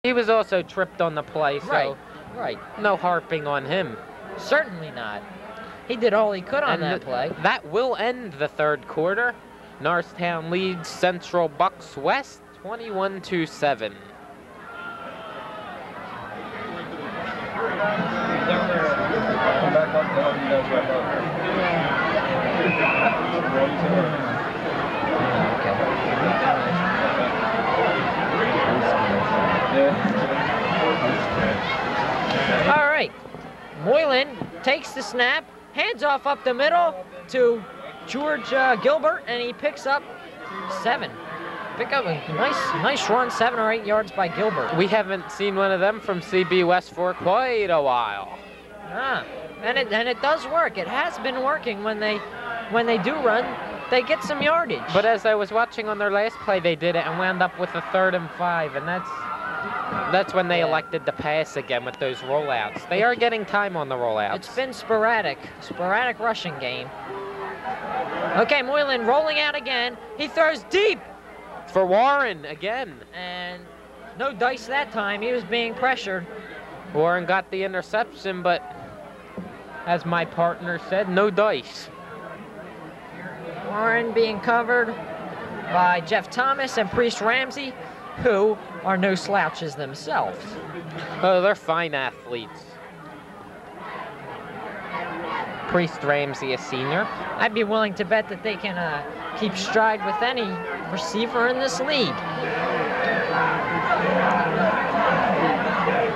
He was also tripped on the play, so Right. no harping on him. Certainly not. He did all he could on that play. That will end the third quarter. Norristown leads Central Bucks West 21-7. All right. Moylan takes the snap, hands off up the middle to George Gilbert, and he picks up 7. Pick up a nice run, 7 or 8 yards by Gilbert. We haven't seen one of them from CB West for quite a while. And it does work. It has been working when they do run. They get some yardage. But as I was watching on their last play, they did it and wound up with a 3rd and 5, and that's when they elected to pass again with those rollouts. They are getting time on the rollouts. It's been sporadic rushing game. Okay, Moylan rolling out again. He throws deep. For Warren again. And no dice that time. He was being pressured. Warren got the interception, but as my partner said, no dice. Warren being covered by Jeff Thomas and Priest Ramsey, who are no slouches themselves. Oh, they're fine athletes. Priest Ramsey, a senior. I'd be willing to bet that they can keep stride with any receiver in this league.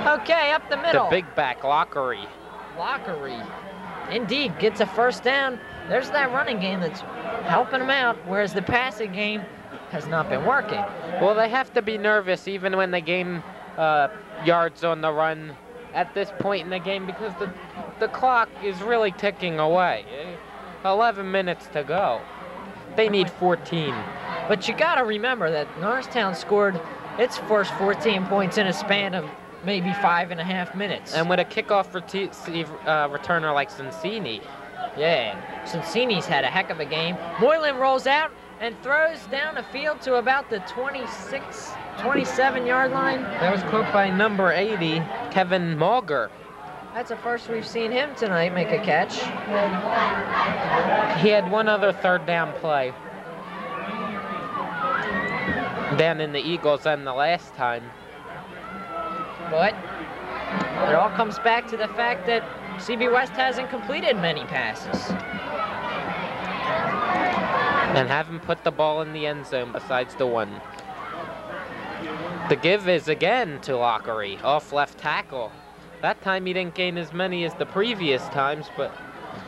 Okay, up the middle. The big back, Lockery. Lockery, indeed, gets a first down. There's that running game that's helping them out, whereas the passing game has not been working. Well, they have to be nervous even when they gain yards on the run at this point in the game, because the clock is really ticking away. 11 minutes to go. They need 14. But you got to remember that Norristown scored its first 14 points in a span of maybe 5.5 minutes. And with a kickoff returner like Cincini. Yeah, Cincini's had a heck of a game. Moylan rolls out and throws down the field to about the 26, 27-yard line. That was caught by number 80, Kevin Mauger. That's the first we've seen him tonight make a catch. He had one other 3rd down play down in the Eagles end the last time. But it all comes back to the fact that CB West hasn't completed many passes. And haven't put the ball in the end zone besides the one. The give is again to Lockery, off left tackle. That time he didn't gain as many as the previous times, but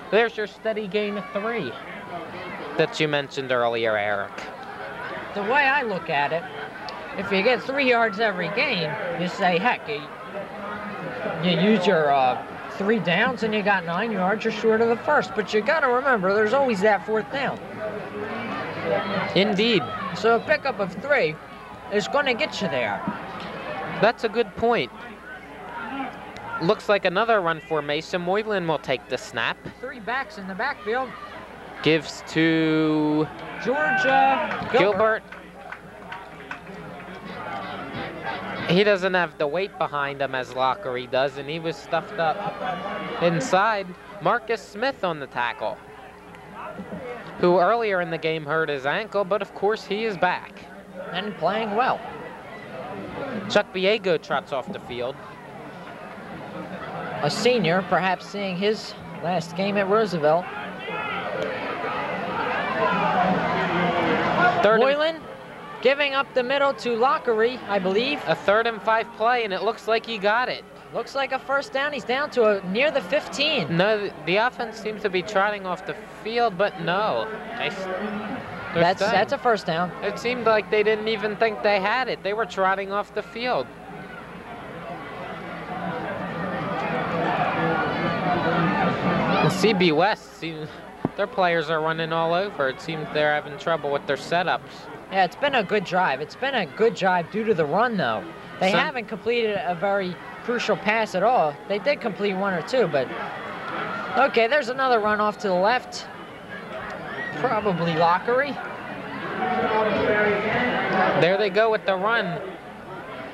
there's your steady gain of 3 that you mentioned earlier, Eric. The way I look at it, if you get 3 yards every game, you say, heck, you use your 3 downs and you got 9 yards, you're short of the first. But you got to remember, there's always that 4th down. Indeed. So a pickup of 3 is going to get you there. That's a good point. Looks like another run formation. Moylan will take the snap. 3 backs in the backfield. Gives to George Gilbert. He doesn't have the weight behind him as Lockery does, and he was stuffed up inside. Marcus Smith on the tackle, who earlier in the game hurt his ankle, but of course he is back. And playing well. Chuck Biego trots off the field. A senior, perhaps seeing his last game at Roosevelt. Moylan giving up the middle to Lockery, I believe. A 3rd and 5 play, and it looks like he got it. Looks like a first down. He's down to near the 15. No, the offense seems to be trotting off the field, but no. That's a first down. It seemed like they didn't even think they had it. They were trotting off the field. The CB West, their players are running all over. It seems they're having trouble with their setups. Yeah, it's been a good drive. It's been a good drive due to the run, though. They haven't completed a very crucial pass at all. They did complete 1 or 2, but... Okay, there's another run off to the left. Probably Lockery. There they go with the run.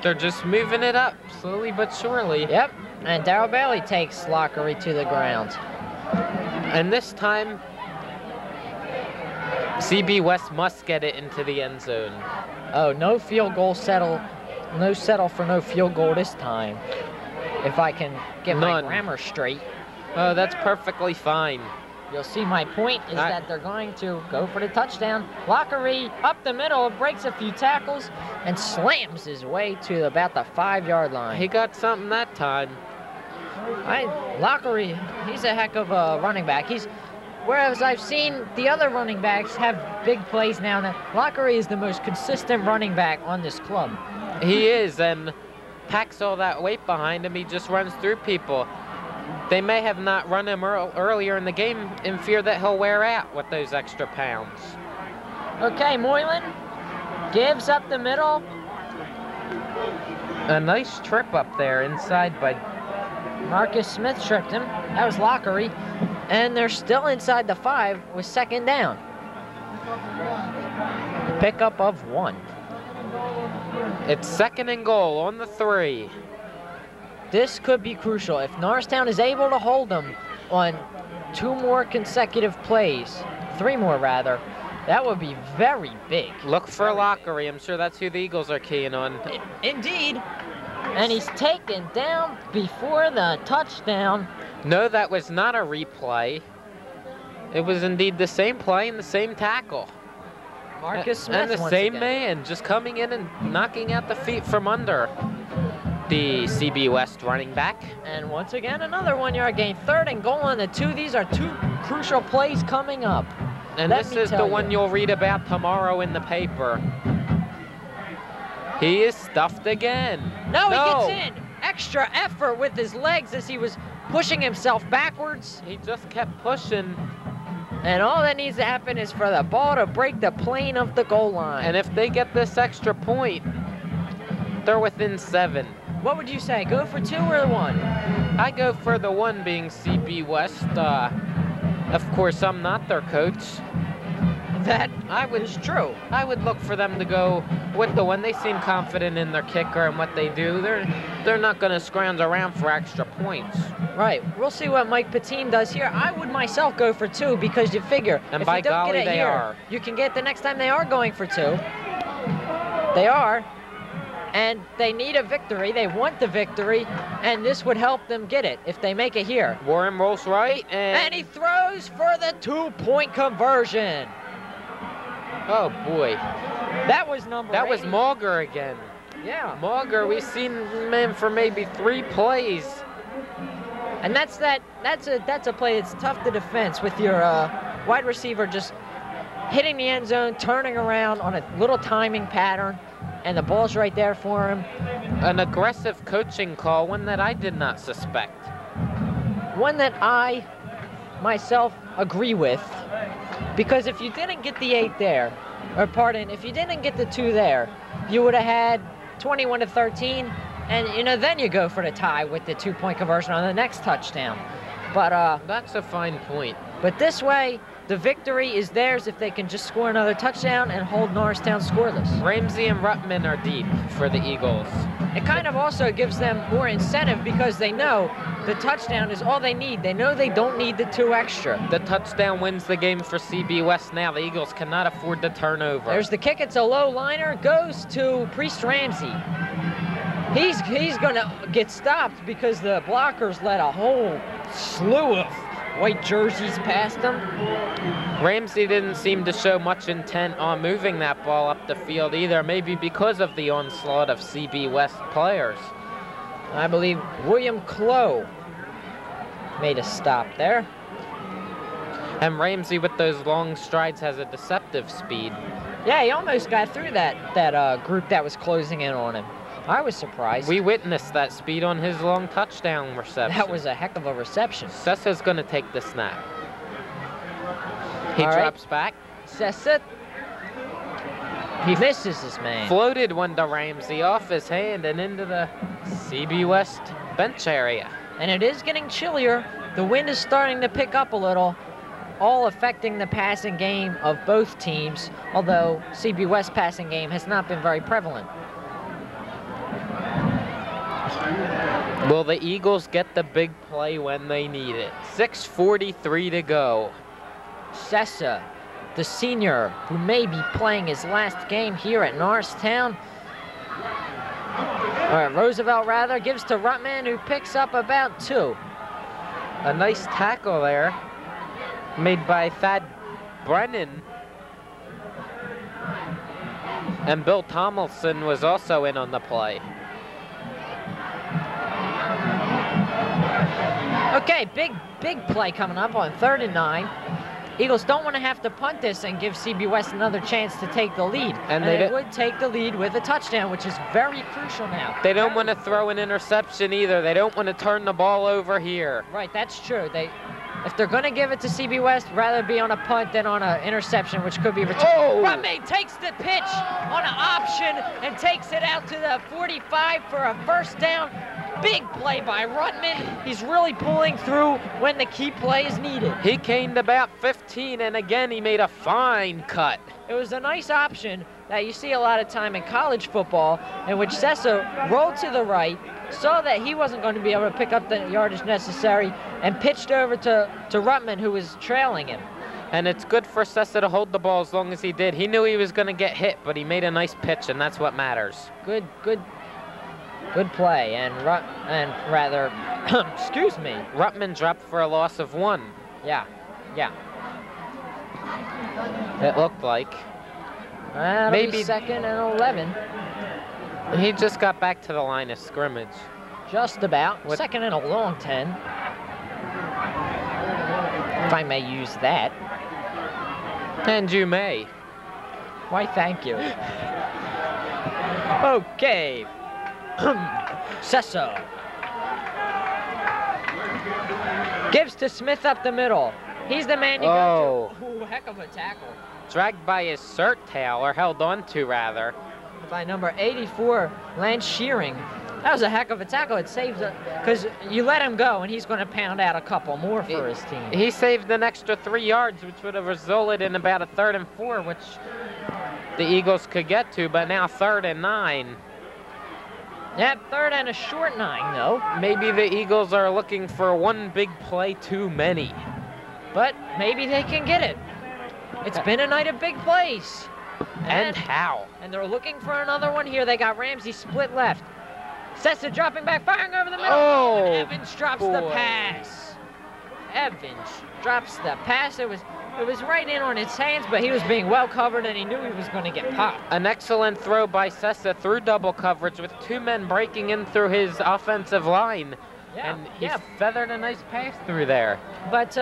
They're just moving it up, slowly but surely. Yep, and Darryl Bailey takes Lockery to the ground. And this time, CB West must get it into the end zone. Oh, no field goal settle. No settle for no field goal this time. If I can get my grammar straight. Oh, that's perfectly fine. You'll see my point is that they're going to go for the touchdown. Lockery up the middle, breaks a few tackles, and slams his way to about the 5-yard line. He got something that time. Lockery, he's a heck of a running back. Whereas I've seen the other running backs have big plays now and then, Lockery is the most consistent running back on this club. He is, and packs all that weight behind him. He just runs through people. They may have not run him earlier in the game in fear that he'll wear out with those extra pounds. Okay, Moylan gives up the middle. A nice trip up there inside by Marcus Smith tripped him. That was Lockery. And they're still inside the 5 with 2nd down. Pickup of 1. It's 2nd and goal on the 3. This could be crucial. If Norristown is able to hold them on 2 more consecutive plays, 3 more rather, that would be very big. Look for Lockery. I'm sure that's who the Eagles are keying on. Indeed. And he's taken down before the touchdown. No, that was not a replay. It was indeed the same play and the same tackle. Marcus Smith and the once same again. man just coming in and knocking out the feet from under the CB West running back. And once again, another 1-yard gain. 3rd and goal on the 2. These are 2 crucial plays coming up. And this is the one you'll read about tomorrow in the paper. He is stuffed again. No, he gets in. Extra effort with his legs as he was pushing himself backwards. He just kept pushing. And all that needs to happen is for the ball to break the plane of the goal line. And if they get this extra point, they're within 7. What would you say? Go for 2 or 1? I go for the 1 being CB West. Of course, I'm not their coach. That is true. I would look for them to go with the 1. They seem confident in their kicker and what they do. They're not going to scrounge around for extra points. Right. We'll see what Mike Patine does here. I would myself go for 2 because you figure and if by you don't golly, get it they here, are. You can get the next time they are going for 2. They are. And they need a victory. They want the victory, and this would help them get it if they make it here. Warren rolls right, and he throws for the 2-point conversion. Oh boy, that was number 80. That was Mauger again. Yeah, Mauger. We've seen him for maybe 3 plays, and that's a play that's tough to defense with your wide receiver just hitting the end zone, turning around on a little timing pattern. And the ball's right there for him. An aggressive coaching call, one that I did not suspect. One that I, myself, agree with. Because if you didn't get the 8 there, if you didn't get the 2 there, you would have had 21-13, and then you go for the tie with the 2-point conversion on the next touchdown. But that's a fine point. But this way, the victory is theirs if they can just score another touchdown and hold Norristown scoreless. Ramsey and Ruttman are deep for the Eagles. It kind of also gives them more incentive because they know the touchdown is all they need. They know they don't need the 2 extra. The touchdown wins the game for CB West now. The Eagles cannot afford the turnover. There's the kick. It's a low liner. Goes to Priest Ramsey. He's going to get stopped because the blockers let a whole slew of white jerseys past him. Ramsey didn't seem to show much intent on moving that ball up the field either, maybe because of the onslaught of CB West players. I believe William Clough made a stop there. And Ramsey with those long strides has a deceptive speed. Yeah, he almost got through that group that was closing in on him. I was surprised. We witnessed that speed on his long touchdown reception. That was a heck of a reception. Sessa's going to take the snap. He drops back. Sessa. He misses his man. Floated one to Ramsey off his hand and into the CB West bench area. And it is getting chillier. The wind is starting to pick up a little, all affecting the passing game of both teams, although CB West passing game has not been very prevalent. Will the Eagles get the big play when they need it? 6:43 to go. Sessa, the senior, who may be playing his last game here at Norristown. Roosevelt, rather, gives to Ruttman, who picks up about 2. A nice tackle there, made by Thad Brennan. And Bill Tomlinson was also in on the play. Okay, big play coming up on 3rd and 9. Eagles don't want to have to punt this and give CB West another chance to take the lead. And they would take the lead with a touchdown, which is very crucial now. They don't want to throw an interception either. They don't want to turn the ball over here. Right, that's true. If they're going to give it to CB West, rather be on a punt than on an interception, which could be returned. Oh! Ruttman takes the pitch on an option and takes it out to the 45 for a first down. Big play by Ruttman. He's really pulling through when the key play is needed. He gained about 15, and again, he made a fine cut. It was a nice option that you see a lot of time in college football, in which Sessa rolled to the right, saw that he wasn't going to be able to pick up the yardage necessary, and pitched over to Ruttman, who was trailing him. And it's good for Sessa to hold the ball as long as he did. He knew he was going to get hit, but he made a nice pitch, and that's what matters. Good play, and excuse me. Ruttman dropped for a loss of 1. Yeah. It looked like. Maybe 2nd and 11. He just got back to the line of scrimmage. Just about. 2nd and a long 10. If I may use that. And you may. Why, thank you. Okay. Sessa gives to Smith up the middle. He's the man you go to. Ooh, heck of a tackle. Dragged by his shirt tail, or held on to, rather. By number 84, Lance Shearing. That was a heck of a tackle. It saves because you let him go, and he's going to pound out a couple more for his team. He saved an extra 3 yards, which would have resulted in about a 3rd and 4, which the Eagles could get to, but now 3rd and 9. Yep, 3rd and a short 9, though. Maybe the Eagles are looking for one big play too many. But maybe they can get it. It's been a night of big plays. And how? And they're looking for another one here. They got Ramsey split left. Sessa dropping back, firing over the middle. Oh, and Evans drops the pass. Evans drops the pass. It was right in on his hands, but he was being well covered, and he knew he was going to get popped. An excellent throw by Sessa through double coverage with 2 men breaking in through his offensive line. And he feathered a nice pass through there. But,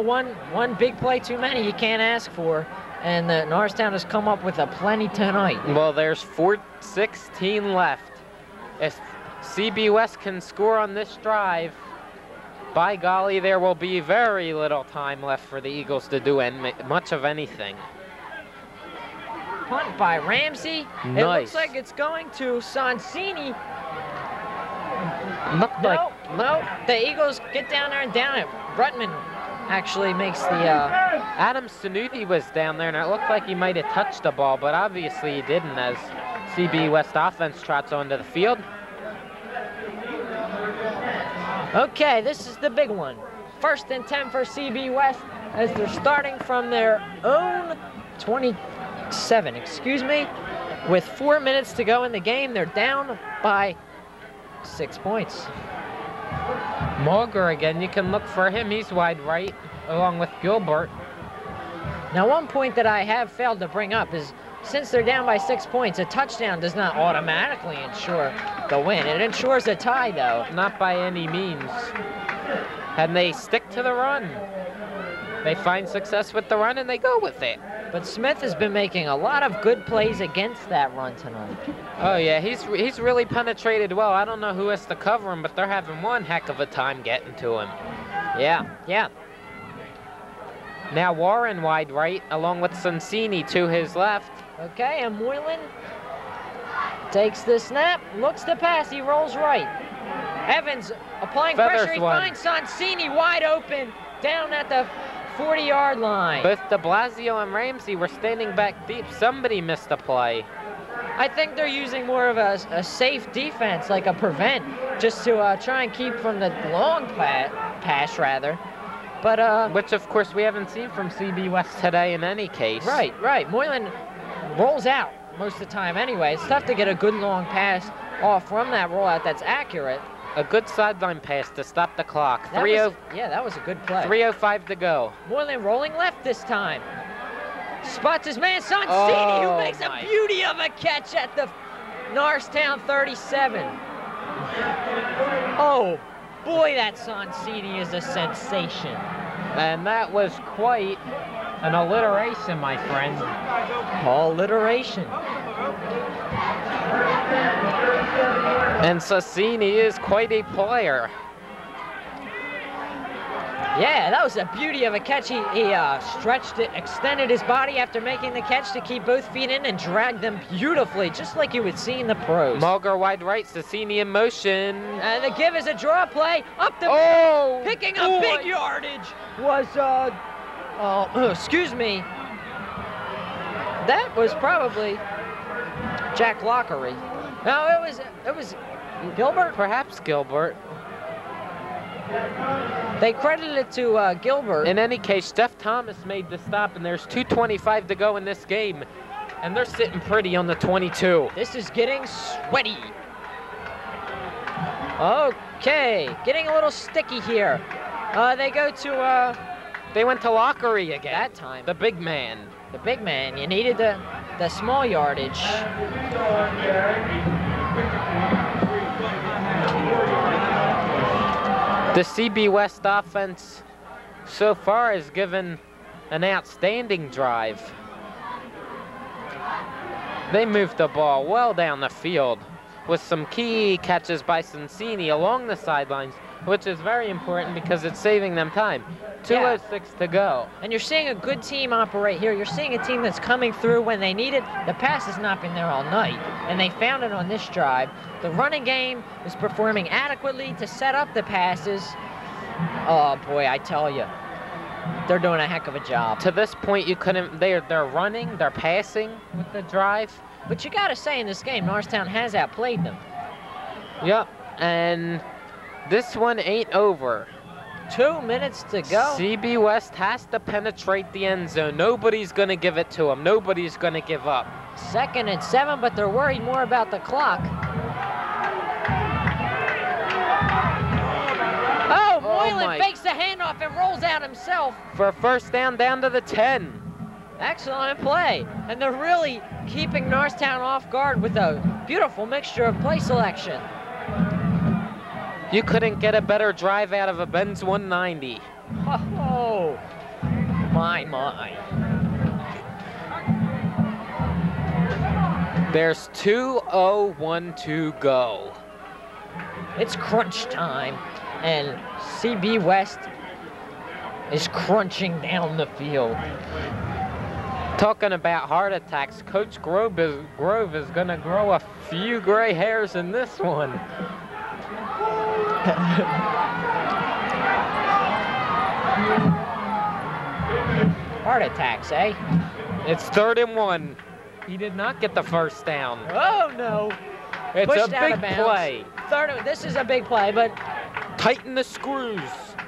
one big play too many you can't ask for. And Norristown has come up with a plenty tonight. Well, there's 4:16 left. If CB West can score on this drive, by golly, there will be very little time left for the Eagles to do much of anything. Punt by Ramsey. Nice. It looks like it's going to Sonsini. No. The Eagles get down there and down it. Ruttman actually makes the... Adam Sanuti was down there, and it looked like he might have touched the ball, but obviously he didn't as CB West offense trots onto the field. Okay, this is the big one. 1st and 10 for CB West as they're starting from their own 27, with 4 minutes to go in the game. They're down by 6 points. Mulger again, you can look for him. He's wide right, along with Gilbert. Now, one point that I have failed to bring up is since they're down by 6 points, a touchdown does not automatically ensure the win. It ensures a tie, though. Not by any means. And they stick to the run. They find success with the run, and they go with it. But Smith has been making a lot of good plays against that run tonight. Oh, yeah, he's really penetrated well. I don't know who has to cover him, but they're having one heck of a time getting to him. Yeah. Now Warren wide right, along with Sonsini to his left. Okay, and Moylan takes the snap, looks to pass, he rolls right. Evans applying pressure, he finds Sonsini wide open down at the 40-yard line. Both de Blasio and Ramsey were standing back deep. Somebody missed a play. I think they're using more of a safe defense, like a prevent, just to try and keep from the long pass, rather. But which, of course, we haven't seen from CB West today in any case. Right. Moylan rolls out most of the time anyway. It's tough to get a good long pass off from that rollout that's accurate. A good sideline pass to stop the clock. That was a good play. 3:05 to go. Moylan rolling left this time. Spots his man Sonsini, who makes a beauty of a catch at the Norristown 37. Oh, boy, that Sonsini is a sensation. And that was quite an alliteration, my friend. Alliteration. And Sonsini is quite a player. Yeah, that was a beauty of a catch. He stretched it, extended his body after making the catch to keep both feet in and dragged them beautifully, just like you would see in the pros. Mulger wide right, Sonsini in motion. And the give is a draw play up the middle, picking up big yardage was, excuse me. That was probably Jack Lockery. No, it was Gilbert? Perhaps Gilbert. They credited it to Gilbert. In any case, Jeff Thomas made the stop, and there's 2:25 to go in this game. And they're sitting pretty on the 22. This is getting sweaty. Okay, getting a little sticky here. They go to... They went to Lockery again. That time. The big man. The big man. You needed the small yardage. The CB West offense so far has given an outstanding drive. They moved the ball well down the field with some key catches by Sonsini along the sidelines, which is very important because it's saving them time. 2:06 to go. And you're seeing a good team operate here. You're seeing a team that's coming through when they need it. The pass has not been there all night, and they found it on this drive. The running game is performing adequately to set up the passes. Oh, boy, I tell you, they're doing a heck of a job. To this point, you couldn't, they're running, they're passing with the drive. But you got to say in this game, Norristown has outplayed them. Yep, and this one ain't over. 2 minutes to go. CB West has to penetrate the end zone. Nobody's going to give it to them. Nobody's going to give up. 2nd and 7, but they're worried more about the clock. Oh, Moylan fakes the handoff and rolls out himself. For a first down to the 10. Excellent play. And they're really keeping Norristown off guard with a beautiful mixture of play selection. You couldn't get a better drive out of a Benz 190. Oh, my. There's 2:01 to go. It's crunch time, and CB West is crunching down the field. Talking about heart attacks, Coach Grove is going to grow a few gray hairs in this one. Heart attacks, eh? It's 3rd and 1. He did not get the first down. Oh, no. It's a big play. This is a big play, but... Tighten the screws.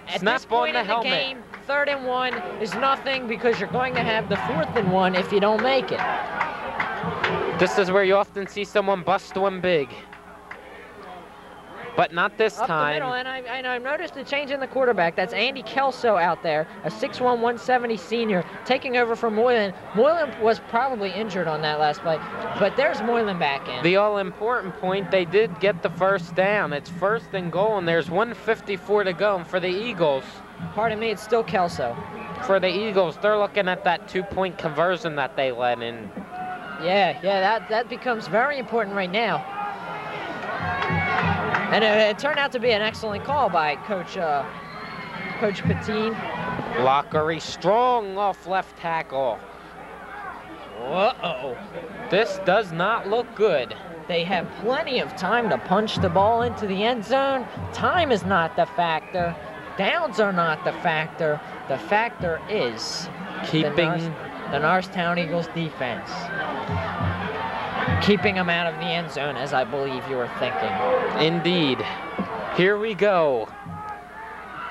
At Snap this point on the helmet. In the game, 3rd and 1 is nothing because you're going to have the 4th and 1 if you don't make it. This is where you often see someone bust one big. But not this Up time. The middle, and I've noticed a change in the quarterback. That's Andy Kelso out there, a 6'1", 170 senior, taking over from Moylan. Moylan was probably injured on that last play, but there's Moylan back in. The all-important point, they did get the first down. It's 1st and goal, and there's 1:54 to go. And for the Eagles... Pardon me, it's still Kelso. For the Eagles, they're looking at that 2-point conversion that they let in. Yeah, that becomes very important right now. And it turned out to be an excellent call by Coach Patine. Lockery strong off left tackle. Uh-oh. This does not look good. They have plenty of time to punch the ball into the end zone. Time is not the factor. Downs are not the factor. The factor is keeping the Norristown Eagles defense. keeping him out of the end zone, as I believe you were thinking. Indeed. Here we go.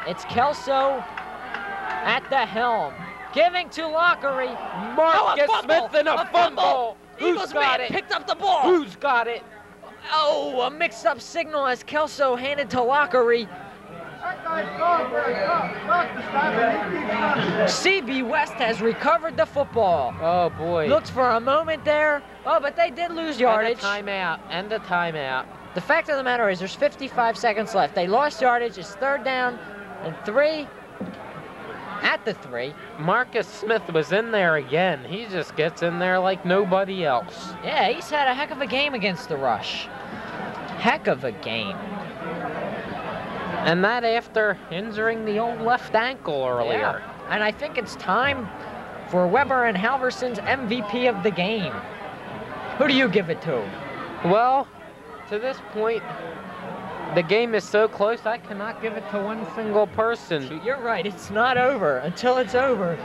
It's Kelso at the helm, giving to Lockery. Marcus Smith in a fumble. Who's got it? Picked up the ball. Who's got it? Oh, a mixed-up signal as Kelso handed to Lockery. CB West has recovered the football. Oh, boy. Looked for a moment there. Oh, but they did lose yardage. And a timeout. The fact of the matter is there's 55 seconds left. They lost yardage. It's 3rd down and 3. At the 3. Marcus Smith was in there again. He just gets in there like nobody else. Yeah, he's had a heck of a game against the rush. Heck of a game. And that after injuring the old left ankle earlier. Yeah. And I think it's time for Weber and Halverson's MVP of the game. Who do you give it to? Well, to this point, the game is so close, I cannot give it to one single person. You're right, it's not over until it's over.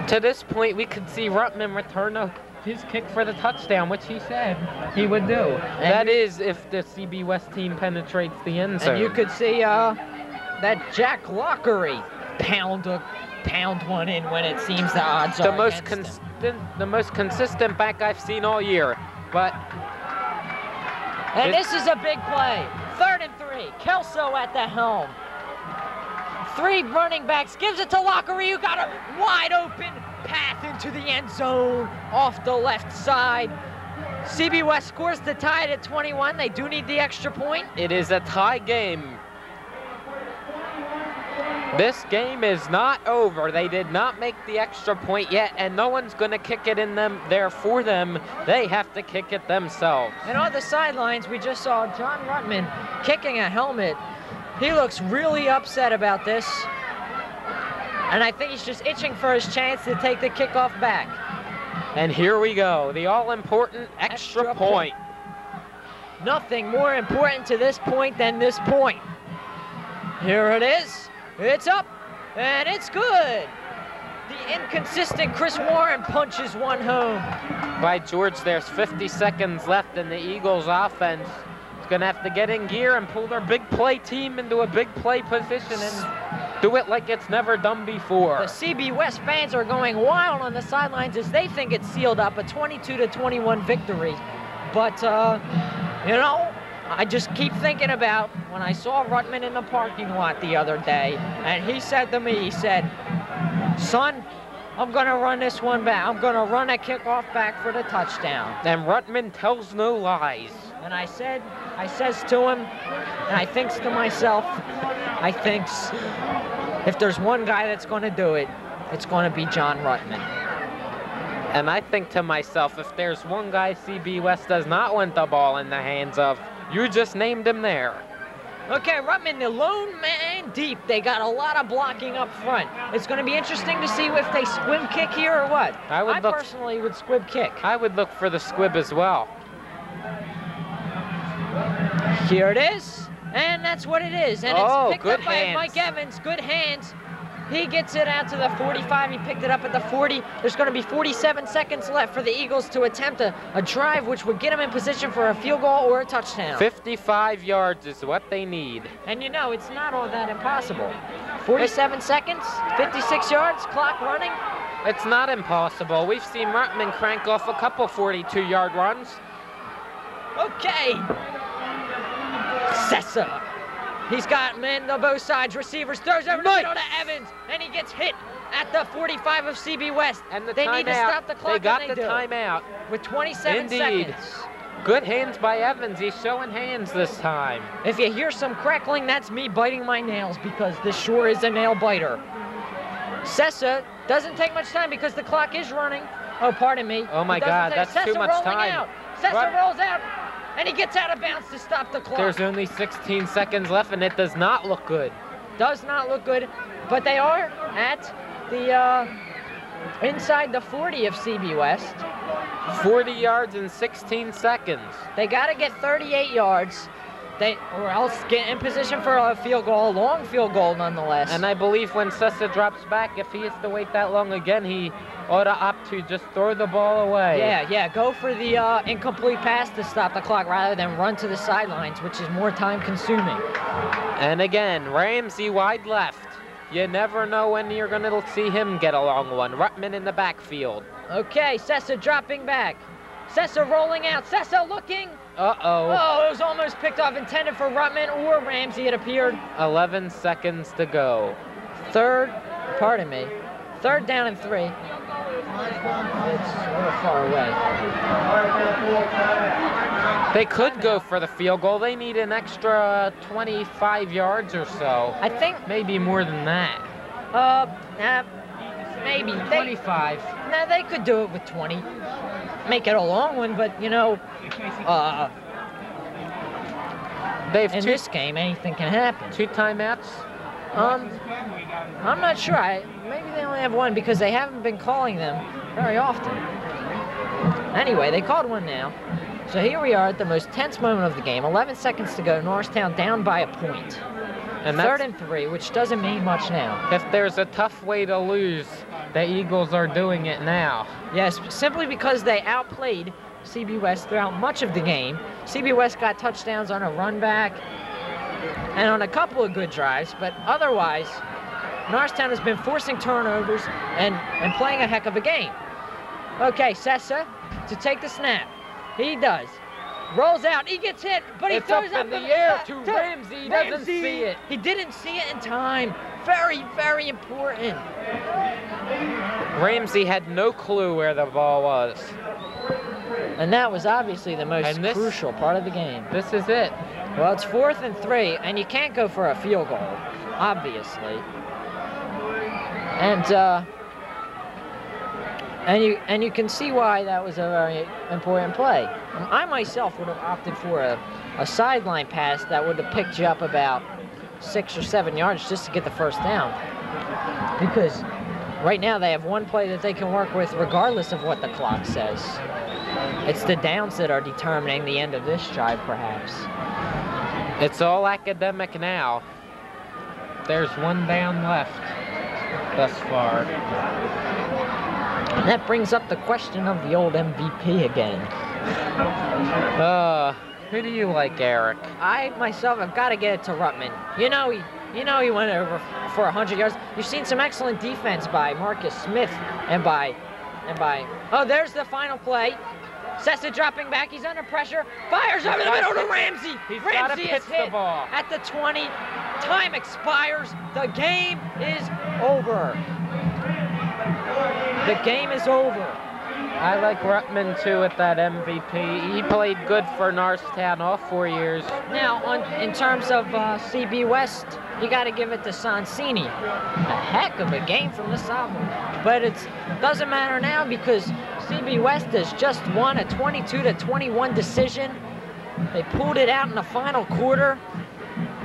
To this point, we could see Ruttman return his kick for the touchdown, which he said he would do. That is, if the CB West team penetrates the end zone. And you could see that Jack Lockery pound one in when it seems the odds are against him. The most consistent back I've seen all year. And this is a big play. 3rd and 3. Kelso at the helm. 3 running backs. Gives it to Lockery, who got a wide open path into the end zone off the left side. CB West scores to tie it at 21. They do need the extra point. It is a tie game. This game is not over. They did not make the extra point yet, and no one's going to kick it in there for them. They have to kick it themselves. And on the sidelines, we just saw John Ruttman kicking a helmet. He looks really upset about this. And I think he's just itching for his chance to take the kickoff back. And here we go, the all-important extra point. Nothing more important to this point than this point. Here it is. It's up, and it's good. The inconsistent Chris Warren punches one home. By George, there's 50 seconds left, and the Eagles offense is going to have to get in gear and pull their big play team into a big play position and do it like it's never done before. The CB West fans are going wild on the sidelines as they think it's sealed up, a 22-21 victory. But, you know, I just keep thinking about when I saw Ruttman in the parking lot the other day, and he said to me, he said, son, I'm going to run this one back. I'm going to run a kickoff back for the touchdown. And Ruttman tells no lies. And I says to him, and I thinks to myself, I thinks, if there's one guy that's going to do it, it's going to be John Ruttman. And I think to myself, if there's one guy CB West does not want the ball in the hands of, you just named him there. Okay, Ruttman, the lone man deep. They got a lot of blocking up front. It's going to be interesting to see if they squib kick here or what. I personally would squib kick. I would look for the squib as well. Here it is, and that's what it is. And it's picked up by Mike Evans. Good hands. He gets it out to the 45. He picked it up at the 40. There's going to be 47 seconds left for the Eagles to attempt a drive which would get them in position for a field goal or a touchdown. 55 yards is what they need. And you know, it's not all that impossible. 47 seconds, 56 yards, clock running. It's not impossible. We've seen Ruttman crank off a couple 42-yard runs. Okay. Sessa. He's got men on both sides, receivers, throws over the middle to Evans, and he gets hit at the 45 of CB West. And they need to stop the clock. They got the timeout. With 27 seconds. Good hands by Evans. He's showing hands this time. If you hear some crackling, that's me biting my nails because this sure is a nail biter. Sessa doesn't take much time because the clock is running. Oh, pardon me. Oh, my God, that's too much time. Sessa rolls out. And he gets out of bounds to stop the clock. There's only 16 seconds left, and it does not look good. Does not look good, but they are at the inside the 40 of CB West. 40 yards in 16 seconds. They got to get 38 yards. or else get in position for a field goal, a long field goal nonetheless. And I believe when Sessa drops back, if he has to wait that long again, he ought to opt to just throw the ball away. Yeah, go for the incomplete pass to stop the clock rather than run to the sidelines, which is more time consuming. And again, Ramsey wide left. You never know when you're going to see him get a long one. Ruttman in the backfield. Okay, Sessa dropping back. Sessa rolling out. Sessa looking. Uh-oh. Oh, it was almost picked off, intended for Ruttman or Ramsey, it appeared. 11 seconds to go. Third down and 3. It's a little far away. They could go for the field goal. They need an extra 25 yards or so. I think maybe more than that. Maybe 25. They could do it with 20. Make it a long one, but you know, in this game, anything can happen. 2 timeouts? I'm not sure. Maybe they only have 1 because they haven't been calling them very often. Anyway, they called 1 now. So here we are at the most tense moment of the game. 11 seconds to go. Norristown down by a point. And 3rd and 3, which doesn't mean much now. If there's a tough way to lose, the Eagles are doing it now. Yes, simply because they outplayed CB West throughout much of the game. CB West got touchdowns on a run back and on a couple of good drives, but otherwise, Norristown has been forcing turnovers and playing a heck of a game. Okay, Sessa to take the snap. He does. Rolls out, he gets hit, but he throws up in the air to Ramsey. He doesn't see it. He didn't see it in time. Very, very important. Ramsey had no clue where the ball was. And that was obviously the most crucial part of the game. This is it. Well, it's 4th and 3, and you can't go for a field goal, obviously. And you can see why that was a very important play. I myself would have opted for a sideline pass that would have picked you up about 6 or 7 yards just to get the first down. Because right now they have 1 play that they can work with regardless of what the clock says. It's the downs that are determining the end of this drive, perhaps. It's all academic now. There's 1 down left thus far. And that brings up the question of the old MVP again. Who do you like, Eric? I myself have got to get it to Ruttman. You know he went over for 100 yards. You've seen some excellent defense by Marcus Smith and by. Oh, there's the final play. Sessa dropping back. He's under pressure. Fires over the middle to Ramsey. Ramsey is hit at the 20. Time expires. The game is over. The game is over. I like Ruttman too at that MVP. He played good for Norristown all 4 years. Now, in terms of CB West, you got to give it to Sonsini. A heck of a game from the sophomore. But it doesn't matter now because CB West has just won a 22-21 decision. They pulled it out in the final quarter.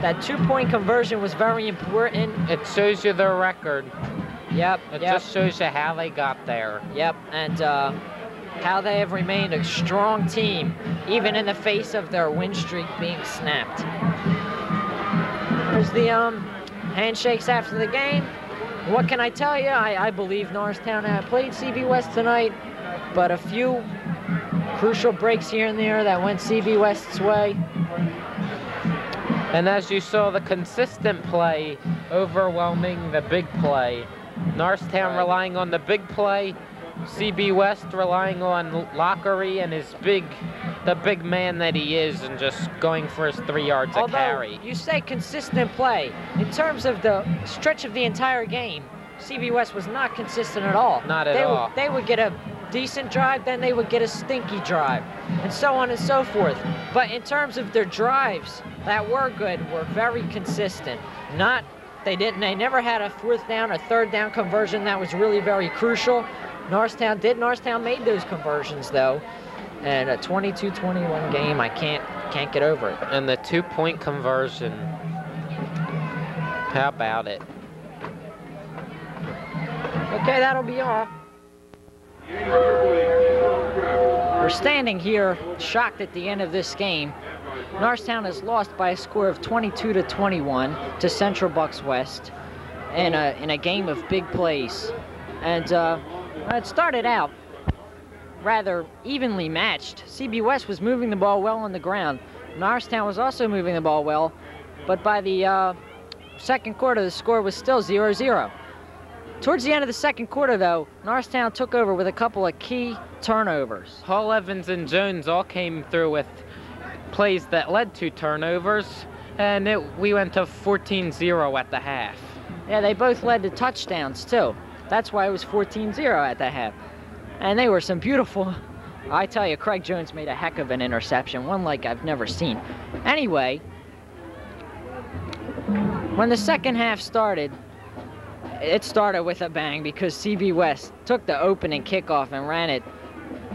That 2-point conversion was very important. It shows you their record. Yep. It just shows you how they got there. Yep, and how they have remained a strong team, even in the face of their win streak being snapped. There's the handshakes after the game. What can I tell you? I believe Norristown had played CB West tonight, but a few crucial breaks here and there that went CB West's way. And as you saw, the consistent play overwhelming the big play. Norristown relying on the big play, CB West relying on Lockery and the big man that he is, and just going for his 3 yards a carry. You say consistent play. In terms of the stretch of the entire game, CB West was not consistent at all. Not at all. They would get a decent drive, then they would get a stinky drive, and so on and so forth. But in terms of their drives that were good, were very consistent. They never had a 4th down or 3rd down conversion that was really very crucial. Norristown did. Norristown made those conversions though. And a 22-21 game, I can't get over it. And the 2-point conversion. How about it? Okay, that'll be all. We're standing here shocked at the end of this game. Norristown has lost by a score of 22-21 to Central Bucks West in a game of big plays. And it started out rather evenly matched. CB West was moving the ball well on the ground. Norristown was also moving the ball well, but by the second quarter, the score was still 0-0. Towards the end of the second quarter, though, Norristown took over with a couple of key turnovers. Hall, Evans, and Jones all came through with plays that led to turnovers, and we went to 14-0 at the half. Yeah, they both led to touchdowns, too. That's why it was 14-0 at the half. And they were some beautiful... I tell you, Craig Jones made a heck of an interception, one like I've never seen. Anyway, when the second half started, it started with a bang because CB West took the opening kickoff and ran it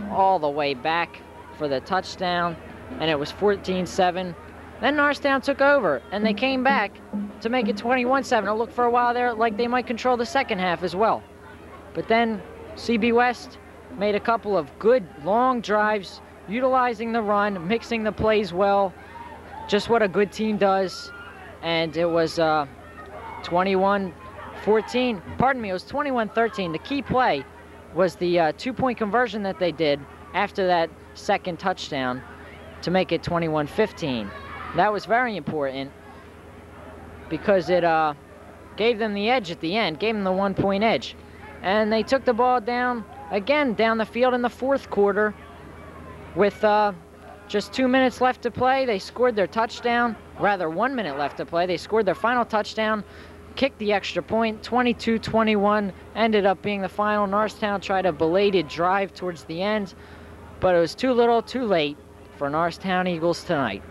all the way back for the touchdown, and it was 14-7. Then Norristown took over, and they came back to make it 21-7. It looked for a while there like they might control the second half as well. But then CB West made a couple of good long drives, utilizing the run, mixing the plays well, just what a good team does. And it was 21-14. Pardon me, it was 21-13. The key play was the two-point conversion that they did after that second touchdown to make it 21-15. That was very important because it gave them the edge at the end, gave them the one-point edge. And they took the ball down again down the field in the fourth quarter with just 2 minutes left to play. They scored their touchdown, rather 1 minute left to play. They scored their final touchdown, kicked the extra point, 22-21, ended up being the final. Norristown tried a belated drive towards the end, but it was too little, too late for Norristown Eagles tonight.